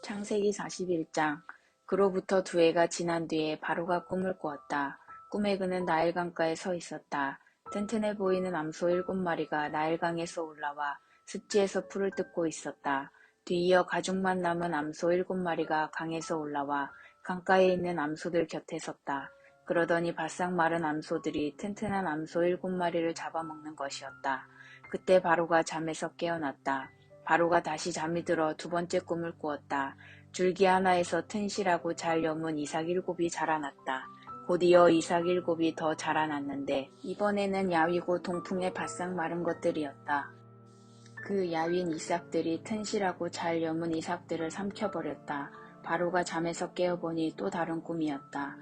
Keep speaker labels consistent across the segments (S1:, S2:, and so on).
S1: 창세기 41장. 그로부터 2해가 지난 뒤에 바로가 꿈을 꾸었다. 꿈에 그는 나일강가에 서 있었다. 튼튼해 보이는 암소 7마리가 나일강에서 올라와 습지에서 풀을 뜯고 있었다. 뒤이어 가죽만 남은 암소 7마리가 강에서 올라와 강가에 있는 암소들 곁에 섰다. 그러더니 바싹 마른 암소들이 튼튼한 암소 7마리를 잡아먹는 것이었다. 그때 바로가 잠에서 깨어났다. 바로가 다시 잠이 들어 2번째 꿈을 꾸었다. 줄기 하나에서 튼실하고 잘 여문 이삭 7이 자라났다. 곧이어 이삭 7이 더 자라났는데 이번에는 야위고 동풍에 바싹 마른 것들이었다. 그 야윈 이삭들이 튼실하고 잘 여문 이삭들을 삼켜버렸다. 바로가 잠에서 깨어보니 또 다른 꿈이었다.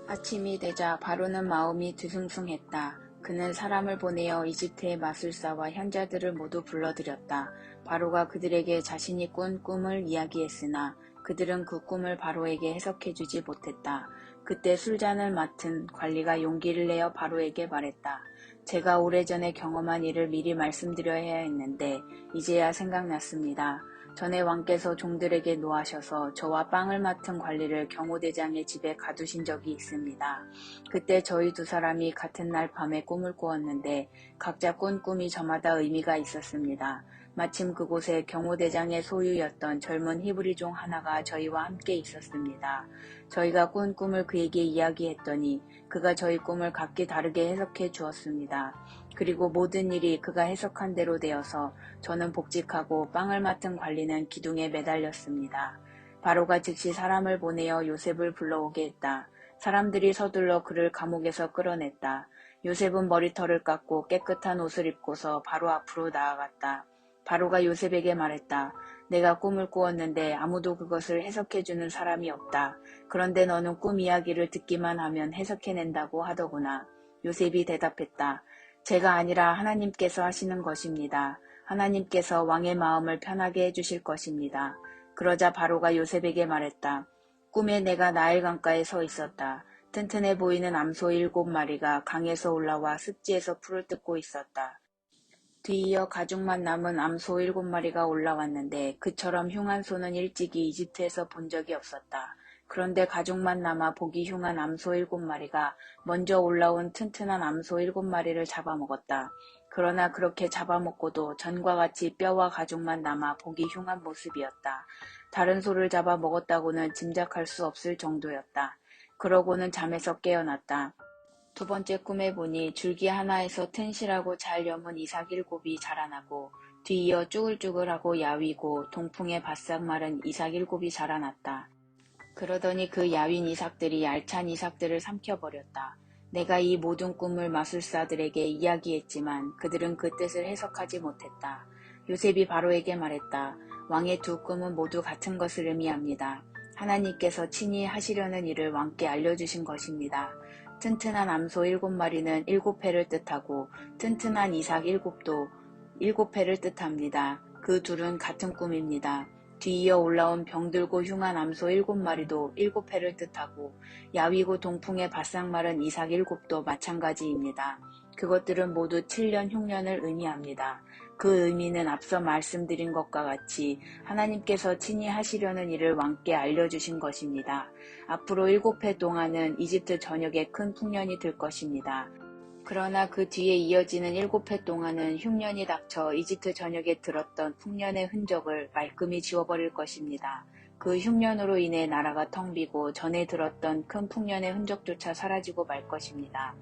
S1: 아침이 되자 바로는 마음이 뒤숭숭했다. 그는 사람을 보내어 이집트의 마술사와 현자들을 모두 불러들였다. 바로가 그들에게 자신이 꾼 꿈을 이야기했으나 그들은 그 꿈을 바로에게 해석해주지 못했다. 그때 술잔을 맡은 관리가 용기를 내어 바로에게 말했다. 제가 오래전에 경험한 일을 미리 말씀드려야 했는데 이제야 생각났습니다. 전에 왕께서 종들에게 노하셔서 저와 빵을 맡은 관리를 경호대장의 집에 가두신 적이 있습니다. 그때 저희 2사람이 같은 날 밤에 꿈을 꾸었는데 각자 꾼 꿈이 저마다 의미가 있었습니다. 마침 그곳에 경호대장의 소유였던 젊은 히브리 종 하나가 저희와 함께 있었습니다. 저희가 꾼 꿈을 그에게 이야기했더니 그가 저희 꿈을 각기 다르게 해석해 주었습니다. 그리고 모든 일이 그가 해석한 대로 되어서 저는 복직하고 빵을 맡은 관리는 기둥에 매달렸습니다. 바로가 즉시 사람을 보내어 요셉을 불러오게 했다. 사람들이 서둘러 그를 감옥에서 끌어냈다. 요셉은 머리털을 깎고 깨끗한 옷을 입고서 바로 앞으로 나아갔다. 바로가 요셉에게 말했다. 내가 꿈을 꾸었는데 아무도 그것을 해석해주는 사람이 없다. 그런데 너는 꿈 이야기를 듣기만 하면 해석해낸다고 하더구나. 요셉이 대답했다. 제가 아니라 하나님께서 하시는 것입니다. 하나님께서 왕의 마음을 편하게 해주실 것입니다. 그러자 바로가 요셉에게 말했다. 꿈에 내가 나일 강가에 서 있었다. 튼튼해 보이는 암소 7마리가 강에서 올라와 습지에서 풀을 뜯고 있었다. 뒤이어 가죽만 남은 암소 7마리가 올라왔는데 그처럼 흉한 소는 일찍이 이집트에서 본 적이 없었다. 그런데 가죽만 남아 보기 흉한 암소 7마리가 먼저 올라온 튼튼한 암소 7마리를 잡아먹었다. 그러나 그렇게 잡아먹고도 전과 같이 뼈와 가죽만 남아 보기 흉한 모습이었다. 다른 소를 잡아먹었다고는 짐작할 수 없을 정도였다. 그러고는 잠에서 깨어났다. 2번째 꿈에 보니 줄기 하나에서 튼실하고 잘 여문 이삭 7이 자라나고 뒤이어 쭈글쭈글하고 야위고 동풍에 바싹 마른 이삭 7이 자라났다. 그러더니 그 야윈 이삭들이 알찬 이삭들을 삼켜버렸다. 내가 이 모든 꿈을 마술사들에게 이야기했지만 그들은 그 뜻을 해석하지 못했다. 요셉이 바로에게 말했다. 왕의 2 꿈은 모두 같은 것을 의미합니다. 하나님께서 친히 하시려는 일을 왕께 알려주신 것입니다. 튼튼한 암소 7마리는 7해를 뜻하고 튼튼한 이삭 7도 7해를 뜻합니다. 그 둘은 같은 꿈입니다. 뒤이어 올라온 병들고 흉한 암소 7마리도 7해를 뜻하고 야위고 동풍에 바싹 마른 이삭 7도 마찬가지입니다. 그것들은 모두 7년 흉년을 의미합니다. 그 의미는 앞서 말씀드린 것과 같이 하나님께서 친히 하시려는 일을 왕께 알려주신 것입니다. 앞으로 7해 동안은 이집트 전역에 큰 풍년이 들 것입니다. 그러나 그 뒤에 이어지는 7해 동안은 흉년이 닥쳐 이집트 전역에 들었던 풍년의 흔적을 말끔히 지워버릴 것입니다. 그 흉년으로 인해 나라가 텅 비고 전에 들었던 큰 풍년의 흔적조차 사라지고 말 것입니다.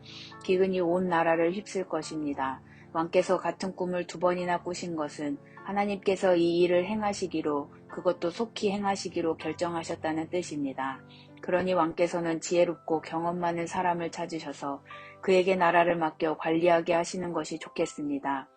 S1: 기근이 온 나라를 휩쓸 것입니다. 왕께서 같은 꿈을 2번이나 꾸신 것은 하나님께서 이 일을 행하시기로 그것도 속히 행하시기로 결정하셨다는 뜻입니다. 그러니 왕께서는 지혜롭고 경험 많은 사람을 찾으셔서 그에게 나라를 맡겨 관리하게 하시는 것이 좋겠습니다.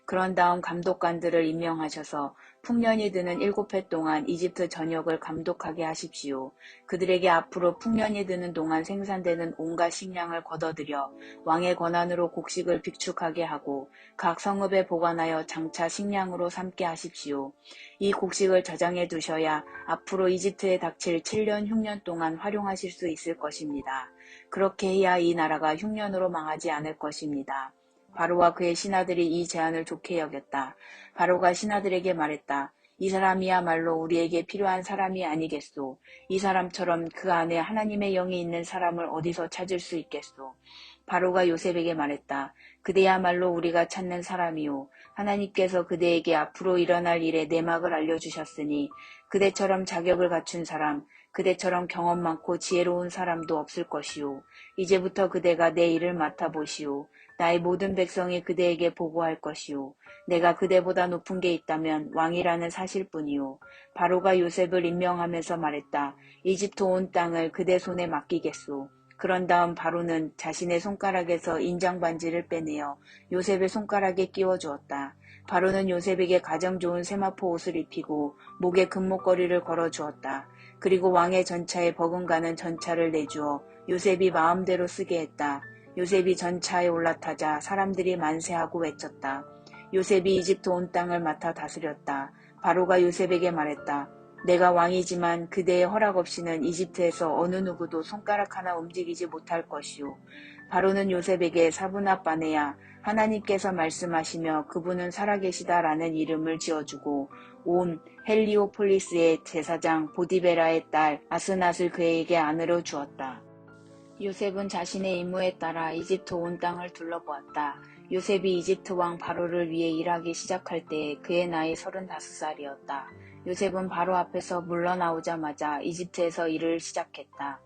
S1: 그런 다음 감독관들을 임명하셔서 풍년이 드는 7해 동안 이집트 전역을 감독하게 하십시오. 그들에게 앞으로 풍년이 드는 동안 생산되는 온갖 식량을 거둬들여 왕의 권한으로 곡식을 비축하게 하고 각 성읍에 보관하여 장차 식량으로 삼게 하십시오. 이 곡식을 저장해 두셔야 앞으로 이집트에 닥칠 7년 흉년 동안 활용하실 수 있을 것입니다. 그렇게 해야 이 나라가 흉년으로 망하지 않을 것입니다. 바로와 그의 신하들이 이 제안을 좋게 여겼다. 바로가 신하들에게 말했다. 이 사람이야말로 우리에게 필요한 사람이 아니겠소. 이 사람처럼 그 안에 하나님의 영이 있는 사람을 어디서 찾을 수 있겠소. 바로가 요셉에게 말했다. 그대야말로 우리가 찾는 사람이요. 하나님께서 그대에게 앞으로 일어날 일의 내막을 알려주셨으니 그대처럼 자격을 갖춘 사람, 그대처럼 경험 많고 지혜로운 사람도 없을 것이요. 이제부터 그대가 내 일을 맡아보시오. 나의 모든 백성이 그대에게 보고할 것이요. 내가 그대보다 높은 게 있다면 왕이라는 사실뿐이요. 바로가 요셉을 임명하면서 말했다. 이집트 온 땅을 그대 손에 맡기겠소. 그런 다음 바로는 자신의 손가락에서 인장반지를 빼내어 요셉의 손가락에 끼워주었다. 바로는 요셉에게 가장 좋은 세마포 옷을 입히고 목에 금목걸이를 걸어주었다. 그리고 왕의 전차에 버금가는 전차를 내주어 요셉이 마음대로 쓰게 했다. 요셉이 전차에 올라타자 사람들이 만세하고 외쳤다. 요셉이 이집트 온 땅을 맡아 다스렸다. 바로가 요셉에게 말했다. 내가 왕이지만 그대의 허락 없이는 이집트에서 어느 누구도 손가락 하나 움직이지 못할 것이오. 바로는 요셉에게 사브나 바네야 하나님께서 말씀하시며 그분은 살아계시다라는 이름을 지어주고 온 헬리오폴리스의 제사장 보디베라의 딸 아스낫을 그에게 아내로 주었다. 요셉은 자신의 임무에 따라 이집트 온 땅을 둘러보았다. 요셉이 이집트 왕 바로를 위해 일하기 시작할 때 그의 나이 35살이었다. 요셉은 바로 앞에서 물러나오자마자 이집트에서 일을 시작했다.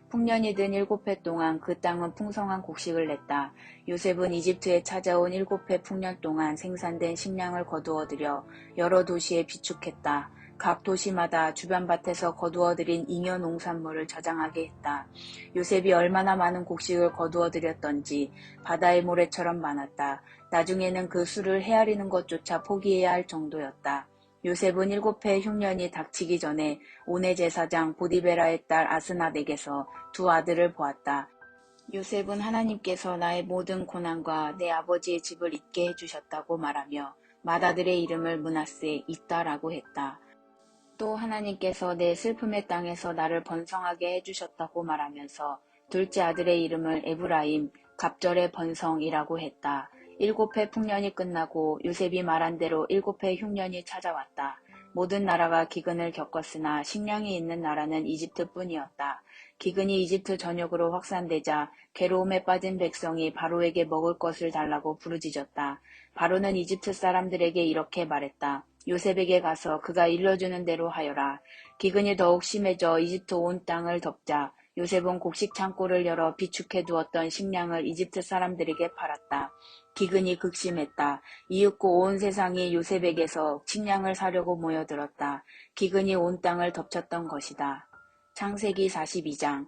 S1: 풍년이 든 7해 동안 그 땅은 풍성한 곡식을 냈다. 요셉은 이집트에 찾아온 7해 풍년 동안 생산된 식량을 거두어들여 여러 도시에 비축했다. 각 도시마다 주변 밭에서 거두어들인 잉여 농산물을 저장하게 했다. 요셉이 얼마나 많은 곡식을 거두어들였던지 바다의 모래처럼 많았다. 나중에는 그 수를 헤아리는 것조차 포기해야 할 정도였다. 요셉은 7해 흉년이 닥치기 전에 온의 제사장 보디베라의 딸 아스낫에게서 두 아들을 보았다. 요셉은 하나님께서 나의 모든 고난과 내 아버지의 집을 잊게 해주셨다고 말하며 맏아들의 이름을 므낫세 있다라고 했다. 또 하나님께서 내 슬픔의 땅에서 나를 번성하게 해주셨다고 말하면서 둘째 아들의 이름을 에브라임, 갑절의 번성이라고 했다. 7해 풍년이 끝나고 요셉이 말한 대로 7해 흉년이 찾아왔다. 모든 나라가 기근을 겪었으나 식량이 있는 나라는 이집트뿐이었다. 기근이 이집트 전역으로 확산되자 괴로움에 빠진 백성이 바로에게 먹을 것을 달라고 부르짖었다. 바로는 이집트 사람들에게 이렇게 말했다. 요셉에게 가서 그가 일러주는 대로 하여라. 기근이 더욱 심해져 이집트 온 땅을 덮자 요셉은 곡식 창고를 열어 비축해 두었던 식량을 이집트 사람들에게 팔았다. 기근이 극심했다. 이윽고 온 세상이 요셉에게서 식량을 사려고 모여들었다. 기근이 온 땅을 덮쳤던 것이다. 창세기 42장.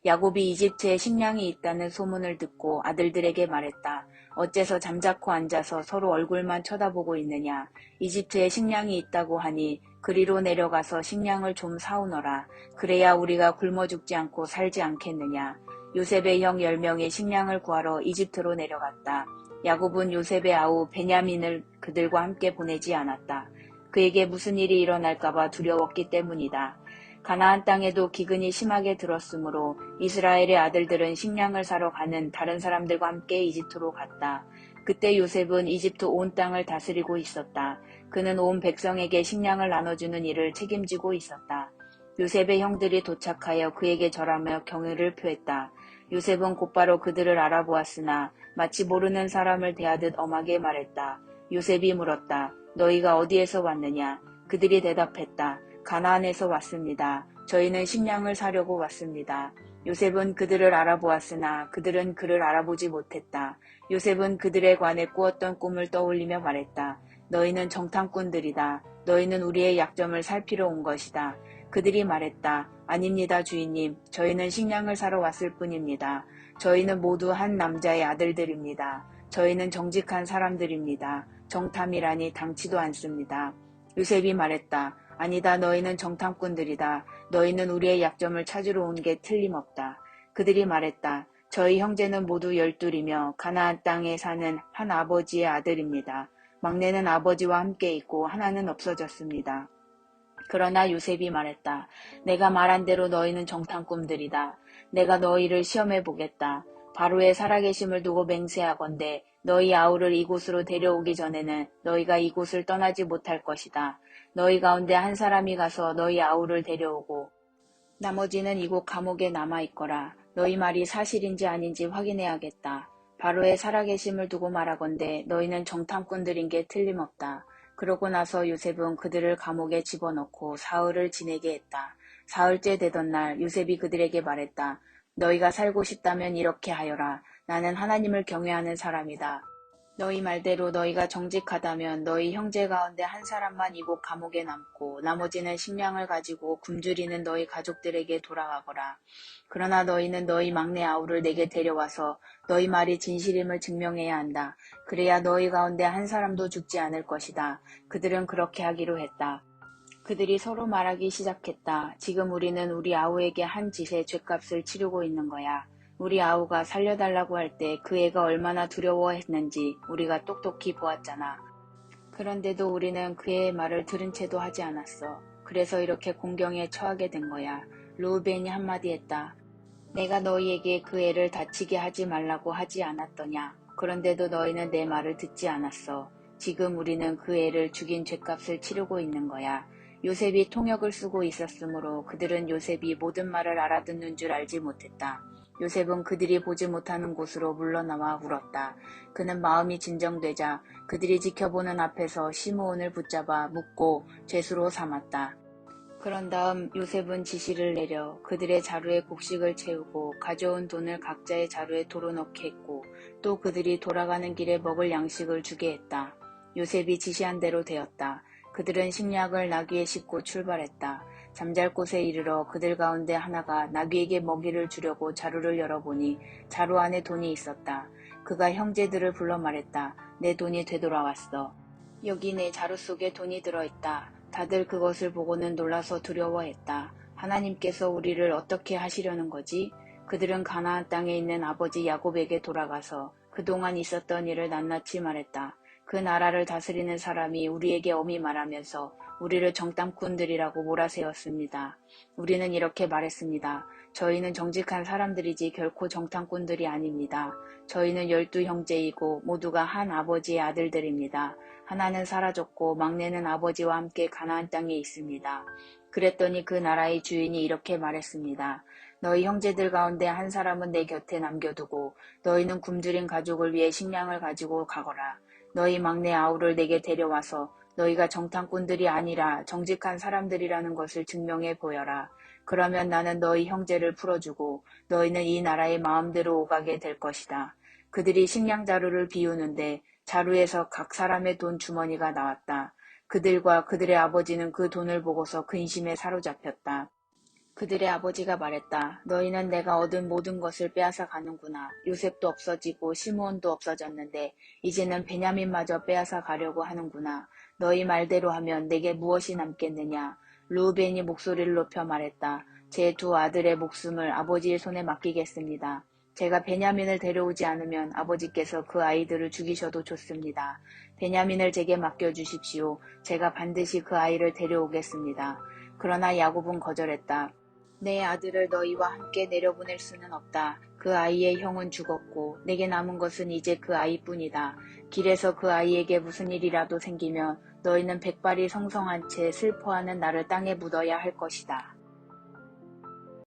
S1: 야곱이 이집트에 식량이 있다는 소문을 듣고 아들들에게 말했다. 어째서 잠자코 앉아서 서로 얼굴만 쳐다보고 있느냐. 이집트에 식량이 있다고 하니 그리로 내려가서 식량을 좀 사오너라. 그래야 우리가 굶어 죽지 않고 살지 않겠느냐. 요셉의 형 10명이 식량을 구하러 이집트로 내려갔다. 야곱은 요셉의 아우 베냐민을 그들과 함께 보내지 않았다. 그에게 무슨 일이 일어날까봐 두려웠기 때문이다. 가나안 땅에도 기근이 심하게 들었으므로 이스라엘의 아들들은 식량을 사러 가는 다른 사람들과 함께 이집트로 갔다. 그때 요셉은 이집트 온 땅을 다스리고 있었다. 그는 온 백성에게 식량을 나눠주는 일을 책임지고 있었다. 요셉의 형들이 도착하여 그에게 절하며 경의를 표했다. 요셉은 곧바로 그들을 알아보았으나 마치 모르는 사람을 대하듯 엄하게 말했다. 요셉이 물었다. 너희가 어디에서 왔느냐? 그들이 대답했다. 가나안에서 왔습니다. 저희는 식량을 사려고 왔습니다. 요셉은 그들을 알아보았으나 그들은 그를 알아보지 못했다. 요셉은 그들에 관해 꾸었던 꿈을 떠올리며 말했다. 너희는 정탐꾼들이다. 너희는 우리의 약점을 살피러 온 것이다. 그들이 말했다. 아닙니다, 주인님. 저희는 식량을 사러 왔을 뿐입니다. 저희는 모두 한 남자의 아들들입니다. 저희는 정직한 사람들입니다. 정탐이라니 당치도 않습니다. 요셉이 말했다. 아니다. 너희는 정탐꾼들이다. 너희는 우리의 약점을 찾으러 온 게 틀림없다. 그들이 말했다. 저희 형제는 모두 12이며 가나안 땅에 사는 한 아버지의 아들입니다. 막내는 아버지와 함께 있고 하나는 없어졌습니다. 그러나 요셉이 말했다. 내가 말한 대로 너희는 정탐꾼들이다. 내가 너희를 시험해 보겠다. 바로의 살아계심을 두고 맹세하건대 너희 아우를 이곳으로 데려오기 전에는 너희가 이곳을 떠나지 못할 것이다. 너희 가운데 한 사람이 가서 너희 아우를 데려오고 나머지는 이곳 감옥에 남아있거라. 너희 말이 사실인지 아닌지 확인해야겠다. 바로의 살아계심을 두고 말하건대 너희는 정탐꾼들인 게 틀림없다. 그러고 나서 요셉은 그들을 감옥에 집어넣고 사흘을 지내게 했다. 사흘째 되던 날 요셉이 그들에게 말했다. 너희가 살고 싶다면 이렇게 하여라. 나는 하나님을 경외하는 사람이다. 너희 말대로 너희가 정직하다면 너희 형제 가운데 한 사람만 이곳 감옥에 남고 나머지는 식량을 가지고 굶주리는 너희 가족들에게 돌아가거라. 그러나 너희는 너희 막내 아우를 내게 데려와서 너희 말이 진실임을 증명해야 한다. 그래야 너희 가운데 한 사람도 죽지 않을 것이다. 그들은 그렇게 하기로 했다. 그들이 서로 말하기 시작했다. 지금 우리는 우리 아우에게 한 짓의 죗값을 치르고 있는 거야. 우리 아우가 살려달라고 할 때 그 애가 얼마나 두려워했는지 우리가 똑똑히 보았잖아. 그런데도 우리는 그 애의 말을 들은 채도 하지 않았어. 그래서 이렇게 공경에 처하게 된 거야. 르우벤이 한마디 했다. 내가 너희에게 그 애를 다치게 하지 말라고 하지 않았더냐. 그런데도 너희는 내 말을 듣지 않았어. 지금 우리는 그 애를 죽인 죗값을 치르고 있는 거야. 요셉이 통역을 쓰고 있었으므로 그들은 요셉이 모든 말을 알아듣는 줄 알지 못했다. 요셉은 그들이 보지 못하는 곳으로 물러나와 울었다. 그는 마음이 진정되자 그들이 지켜보는 앞에서 시므온을 붙잡아 묶고 죄수로 삼았다. 그런 다음 요셉은 지시를 내려 그들의 자루에 곡식을 채우고 가져온 돈을 각자의 자루에 도로넣게 했고 또 그들이 돌아가는 길에 먹을 양식을 주게 했다. 요셉이 지시한 대로 되었다. 그들은 식량을 나귀에 싣고 출발했다. 잠잘 곳에 이르러 그들 가운데 하나가 나귀에게 먹이를 주려고 자루를 열어보니 자루 안에 돈이 있었다. 그가 형제들을 불러 말했다. 내 돈이 되돌아왔어. 여기 내 자루 속에 돈이 들어있다. 다들 그것을 보고는 놀라서 두려워했다. 하나님께서 우리를 어떻게 하시려는 거지? 그들은 가나안 땅에 있는 아버지 야곱에게 돌아가서 그동안 있었던 일을 낱낱이 말했다. 그 나라를 다스리는 사람이 우리에게 엄히 말하면서 우리를 정탐꾼들이라고 몰아세웠습니다. 우리는 이렇게 말했습니다. 저희는 정직한 사람들이지 결코 정탐꾼들이 아닙니다. 저희는 12형제이고 모두가 한 아버지의 아들들입니다. 하나는 사라졌고 막내는 아버지와 함께 가나안 땅에 있습니다. 그랬더니 그 나라의 주인이 이렇게 말했습니다. 너희 형제들 가운데 한 사람은 내 곁에 남겨두고 너희는 굶주린 가족을 위해 식량을 가지고 가거라. 너희 막내 아우를 내게 데려와서 너희가 정탐꾼들이 아니라 정직한 사람들이라는 것을 증명해 보여라. 그러면 나는 너희 형제를 풀어주고 너희는 이 나라의 마음대로 오가게 될 것이다. 그들이 식량 자루를 비우는데 자루에서 각 사람의 돈 주머니가 나왔다. 그들과 그들의 아버지는 그 돈을 보고서 근심에 사로잡혔다. 그들의 아버지가 말했다. 너희는 내가 얻은 모든 것을 빼앗아 가는구나. 요셉도 없어지고 시므온도 없어졌는데 이제는 베냐민마저 빼앗아 가려고 하는구나. 너희 말대로 하면 내게 무엇이 남겠느냐. 르우벤이 목소리를 높여 말했다. 제 두 아들의 목숨을 아버지의 손에 맡기겠습니다. 제가 베냐민을 데려오지 않으면 아버지께서 그 아이들을 죽이셔도 좋습니다. 베냐민을 제게 맡겨주십시오. 제가 반드시 그 아이를 데려오겠습니다. 그러나 야곱은 거절했다. 내 아들을 너희와 함께 내려보낼 수는 없다. 그 아이의 형은 죽었고 내게 남은 것은 이제 그 아이뿐이다. 길에서 그 아이에게 무슨 일이라도 생기면 너희는 백발이 성성한 채 슬퍼하는 나를 땅에 묻어야 할 것이다.